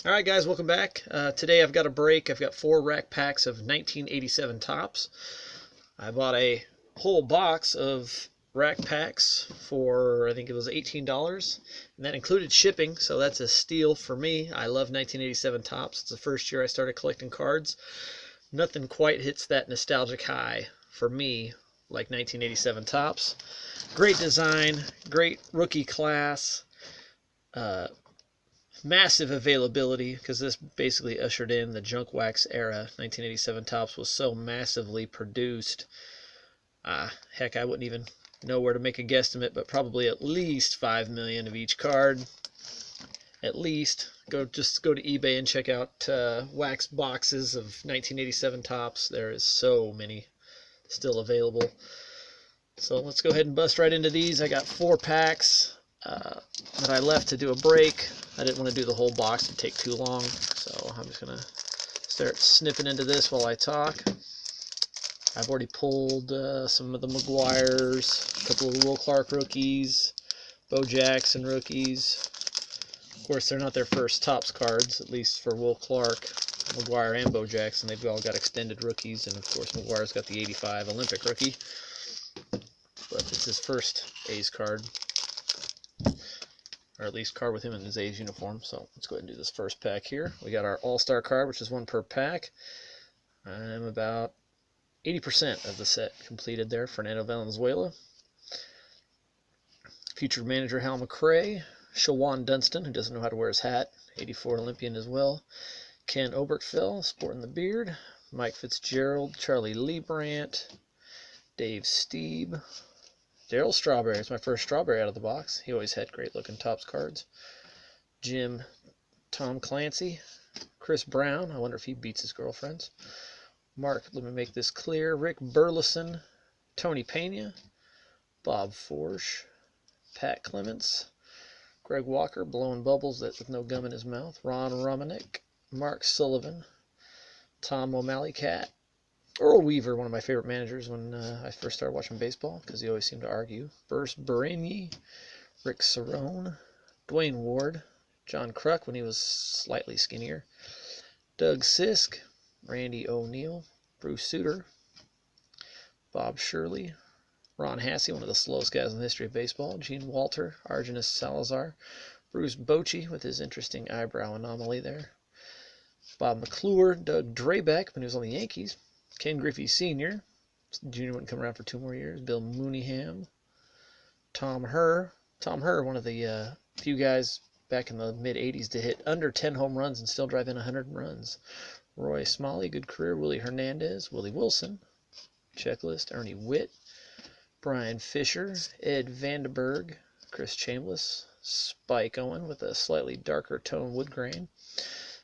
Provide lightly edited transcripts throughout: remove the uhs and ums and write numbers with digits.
All right, guys, welcome back. Today I've got a break. I've got 4 rack packs of 1987 Topps. I bought a whole box of rack packs for, I think it was $18, and that included shipping, so that's a steal for me. I love 1987 Topps. It's the first year I started collecting cards. Nothing quite hits that nostalgic high for me like 1987 Topps. Great design, great rookie class. Uh, Massive availability, because this basically ushered in the junk wax era. 1987 Topps was so massively produced. Heck, I wouldn't even know where to make a guesstimate, but probably at least 5 million of each card. At least. Just go to eBay and check out wax boxes of 1987 Topps. There is so many still available. So let's go ahead and bust right into these. I got 4 packs that I left to do a break. I didn't want to do the whole box, it'd take too long, so I'm just going to start snipping into this while I talk. I've already pulled some of the McGuires, a couple of Will Clark rookies, Bo Jackson rookies. Of course, they're not their first Topps cards, at least for Will Clark, McGuire, and Bo Jackson. They've all got extended rookies, and of course McGuire's got the 85 Olympic rookie. But it's his first A's card, or at least card with him in his A's uniform. So let's go ahead and do this first pack here. We got our All-Star card, which is 1 per pack. I'm about 80% of the set completed there. Fernando Valenzuela, future manager Hal McRae, Shawan Dunston, who doesn't know how to wear his hat, 84 Olympian as well, Ken Oberkfell, sporting the beard, Mike Fitzgerald, Charlie Leibrandt, Dave Stieb, Darryl Strawberry. It's my first Strawberry out of the box. He always had great looking Topps cards. Tom Clancy, Chris Brown. I wonder if he beats his girlfriends. Let me make this clear. Rick Burleson, Tony Pena, Bob Forsch, Pat Clements, Greg Walker, blowing bubbles with no gum in his mouth. Ron Romanek, Mark Sullivan, Tom O'Malley Cat, Earl Weaver, one of my favorite managers when I first started watching baseball, because he always seemed to argue. Bruce Berigny, Rick Cerrone, Dwayne Ward, John Kruk when he was slightly skinnier, Doug Sisk, Randy O'Neal, Bruce Sutter, Bob Shirley, Ron Hassey, one of the slowest guys in the history of baseball, Gene Walter, Argenis Salazar, Bruce Bochy with his interesting eyebrow anomaly there, Bob McClure, Doug Drabek when he was on the Yankees, Ken Griffey Sr., Jr. wouldn't come around for 2 more years, Bill Mooneyham, Tom Herr, one of the few guys back in the mid-'80s to hit under 10 home runs and still drive in 100 runs. Roy Smalley, good career. Willie Hernandez, Willie Wilson, checklist. Ernie Witt, Brian Fisher, Ed Vandenberg, Chris Chambliss, Spike Owen with a slightly darker tone wood grain,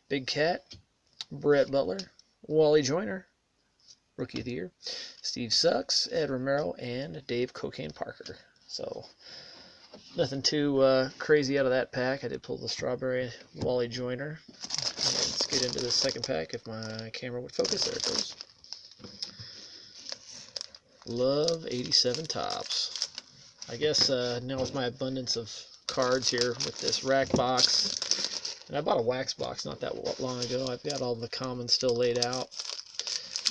Big Cat, Brett Butler, Wally Joyner, Rookie of the Year, Steve Sucks, Ed Romero, and Dave Cocaine Parker. So nothing too crazy out of that pack. I did pull the Strawberry Wally Joyner. Let's get into the second pack if my camera would focus. There it goes. Love 87 Topps. I guess now with my abundance of cards here with this rack box, and I bought a wax box not that long ago. I've got all the commons still laid out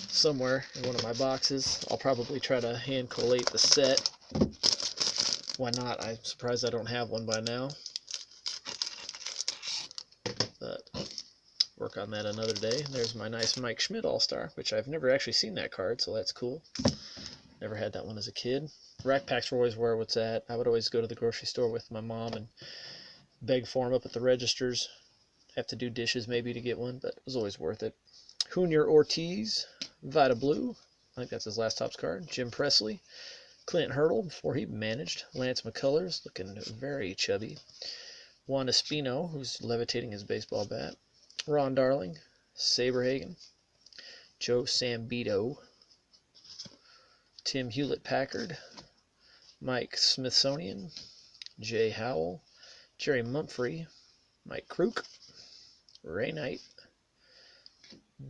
somewhere in one of my boxes. I'll probably try to hand collate the set. Why not? I'm surprised I don't have one by now. But work on that another day. There's my nice Mike Schmidt All-Star, which I've never actually seen that card, so that's cool. Never had that one as a kid. Rack packs were always where it's at. I would always go to the grocery store with my mom and beg for them up at the registers. Have to do dishes maybe to get one, but it was always worth it. Junior Ortiz, Vita Blue, I think that's his last Topps card. Jim Presley, Clint Hurdle before he managed. Lance McCullers, looking very chubby. Juan Espino, who's levitating his baseball bat. Ron Darling, Saberhagen, Joe Sambito, Tim Hewlett-Packard, Mike Smithsonian, Jay Howell, Jerry Mumphrey, Mike Kruk, Ray Knight,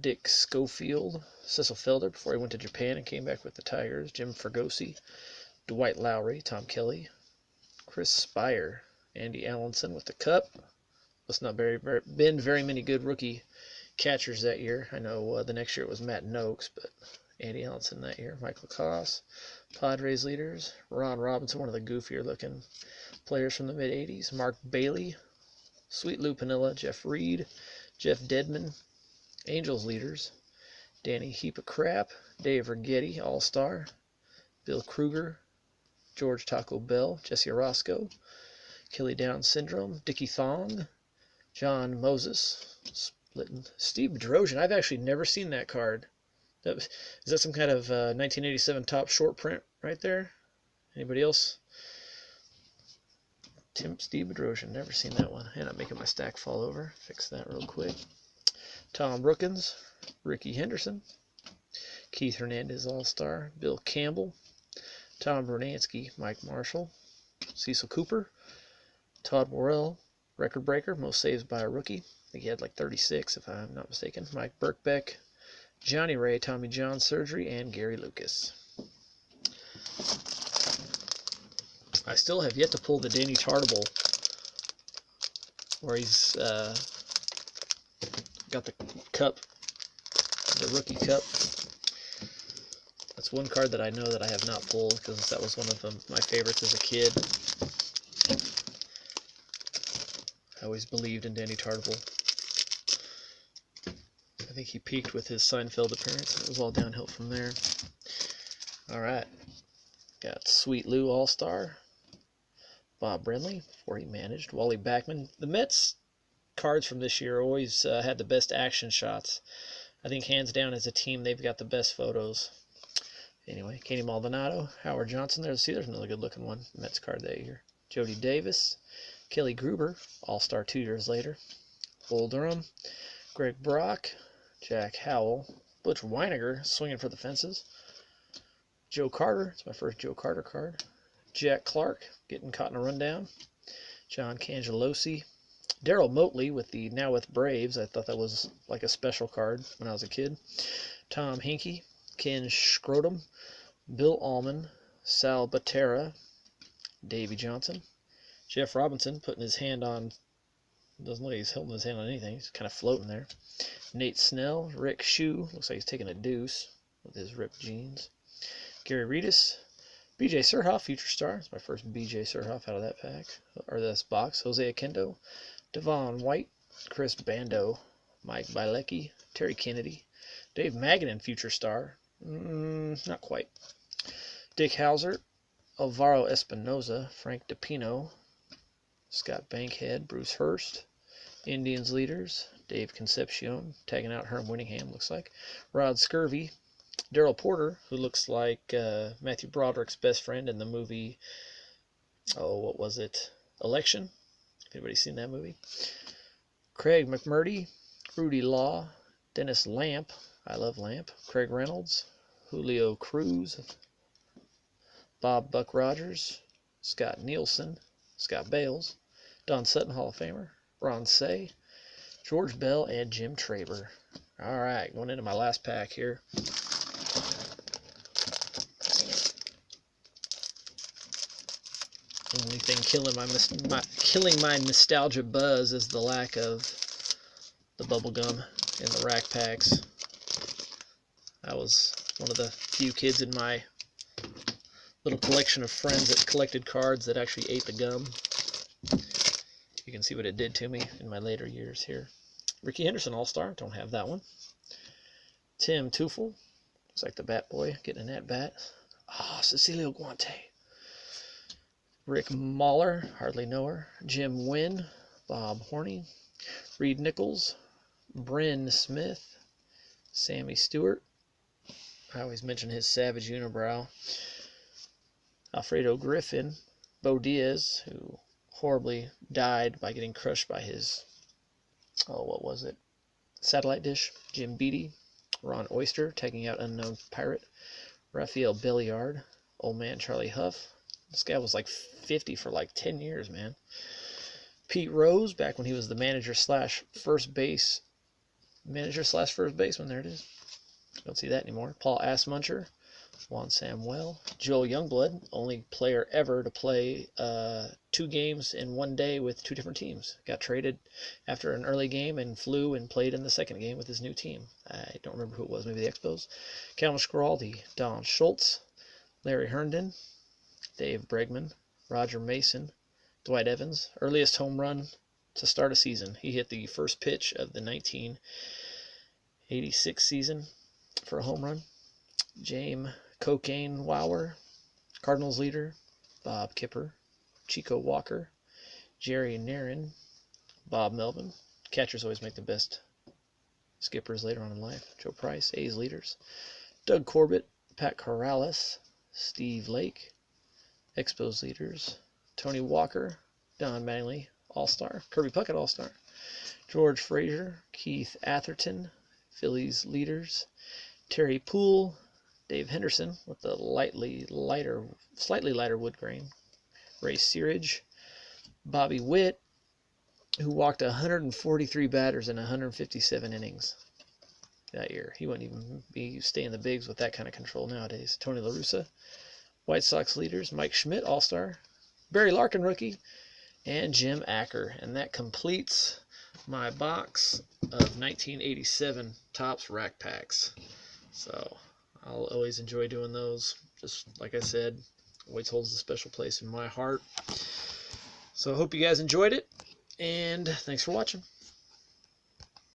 Dick Schofield, Cecil Felder before he went to Japan and came back with the Tigers, Jim Fergosi, Dwight Lowry, Tom Kelly, Chris Spire, Andy Allenson with the Cup, must not been very many good rookie catchers that year. I know the next year it was Matt Noakes, but Andy Allenson that year. Michael Koss, Padres leaders. Ron Robinson, one of the goofier looking players from the mid 80s. Mark Bailey, Sweet Lou Piniella, Jeff Reed, Jeff Dedman, Angels leaders. Danny Heap of Crap, Dave Righetti, All-Star, Bill Kruger, George Taco Bell, Jesse Orosco, Kelly Down Syndrome, Dickie Thong, John Moses, Splitting, Steve Bedrosian. I've actually never seen that card. Is that some kind of 1987 top short print right there? Anybody else? Steve Bedrosian, never seen that one. And I'm making my stack fall over. Fix that real quick. Tom Brookins, Ricky Henderson, Keith Hernandez All-Star, Bill Campbell, Tom Bernansky, Mike Marshall, Cecil Cooper, Todd Worrell, record breaker, most saves by a rookie. I think he had like 36 if I'm not mistaken. Mike Birkbeck, Johnny Ray, Tommy John Surgery, and Gary Lucas. I still have yet to pull the Danny Tartabull, where he's got the cup, the rookie cup. That's one card that I know that I have not pulled because that was one of my favorites as a kid. I always believed in Danny Tartabull. I think he peaked with his Seinfeld appearance. It was all downhill from there. All right. Got Sweet Lou All-Star. Bob Brenly, before he managed. Wally Backman. The Mets cards from this year always had the best action shots. I think hands down as a team, they've got the best photos. Anyway, Kenny Maldonado, Howard Johnson. There's another good-looking one. Mets card that year. Jody Davis, Kelly Gruber, All-Star 2 years later. Bull Durham, Greg Brock, Jack Howell, Butch Weiniger swinging for the fences. Joe Carter, it's my first Joe Carter card. Jack Clark, getting caught in a rundown. John Cangelosi. Darryl Motley with the Now with Braves. I thought that was like a special card when I was a kid. Tom Hinkie, Ken Scrotum, Bill Allman, Sal Batera, Davey Johnson. Jeff Robinson putting his hand on, doesn't look like he's holding his hand on anything. He's kind of floating there. Nate Snell, Rick Shue, looks like he's taking a deuce with his ripped jeans. Gary Redus, BJ Surhoff, Future Star. It's my first BJ Surhoff out of that pack, or this box. Jose Akendo, Devon White, Chris Bando, Mike Bilecki, Terry Kennedy, Dave Magadan, Future Star. Not quite. Dick Hauser, Alvaro Espinoza, Frank DePino, Scott Bankhead, Bruce Hurst, Indians leaders, Dave Concepcion, tagging out Herm Winningham, looks like. Rod Scurvy, Daryl Porter, who looks like Matthew Broderick's best friend in the movie, what was it? Election? Anybody seen that movie? Craig McMurdy, Rudy Law, Dennis Lamp, I love Lamp, Craig Reynolds, Julio Cruz, Bob Buck Rogers, Scott Nielsen, Scott Bales, Don Sutton, Hall of Famer, Ron Say, George Bell, and Jim Traber. All right, going into my last pack here. The only thing killing my nostalgia buzz is the lack of the bubble gum in the rack packs. I was one of the few kids in my little collection of friends that collected cards that actually ate the gum. You can see what it did to me in my later years here. Ricky Henderson All-Star, don't have that one. Tim Teufel, looks like the Bat Boy getting an at-bat. Cecilio Guante. Rick Mahler, hardly know her. Jim Wynn, Bob Horney, Reed Nichols, Bryn Smith, Sammy Stewart. I always mention his Savage Unibrow. Alfredo Griffin, Bo Diaz, who horribly died by getting crushed by his, what was it? Satellite dish. Jim Beattie, Ron Oyster, taking out Unknown Pirate. Raphael Belliard, Old Man Charlie Huff. This guy was like 50 for like 10 years, man. Pete Rose, back when he was the manager slash first baseman. There it is. Don't see that anymore. Paul Assmuncher, Juan Samuel. Joel Youngblood, only player ever to play 2 games in one day with 2 different teams. Got traded after an early game and flew and played in the second game with his new team. I don't remember who it was, maybe the Expos. Calvin Schiraldi, Don Schultz, Larry Herndon, Dave Bregman, Roger Mason, Dwight Evans. Earliest home run to start a season. He hit the first pitch of the 1986 season for a home run. James Cocaine Wauer, Cardinals leader. Bob Kipper, Chico Walker, Jerry Narin, Bob Melvin. Catchers always make the best skippers later on in life. Joe Price, A's leaders. Doug Corbett, Pat Corrales, Steve Lake, Expos leaders. Tony Walker, Don Mattingly, All-Star. Kirby Puckett, All-Star. George Frazier, Keith Atherton, Phillies leaders. Terry Poole, Dave Henderson with the slightly lighter wood grain. Ray Searage, Bobby Witt, who walked 143 batters in 157 innings that year. He wouldn't even be staying in the bigs with that kind of control nowadays. Tony La Russa, White Sox leaders. Mike Schmidt, All-Star. Barry Larkin, rookie. And Jim Acker. And that completes my box of 1987 Topps Rack Packs. So I'll always enjoy doing those. Just like I said, always holds a special place in my heart. So I hope you guys enjoyed it, and thanks for watching.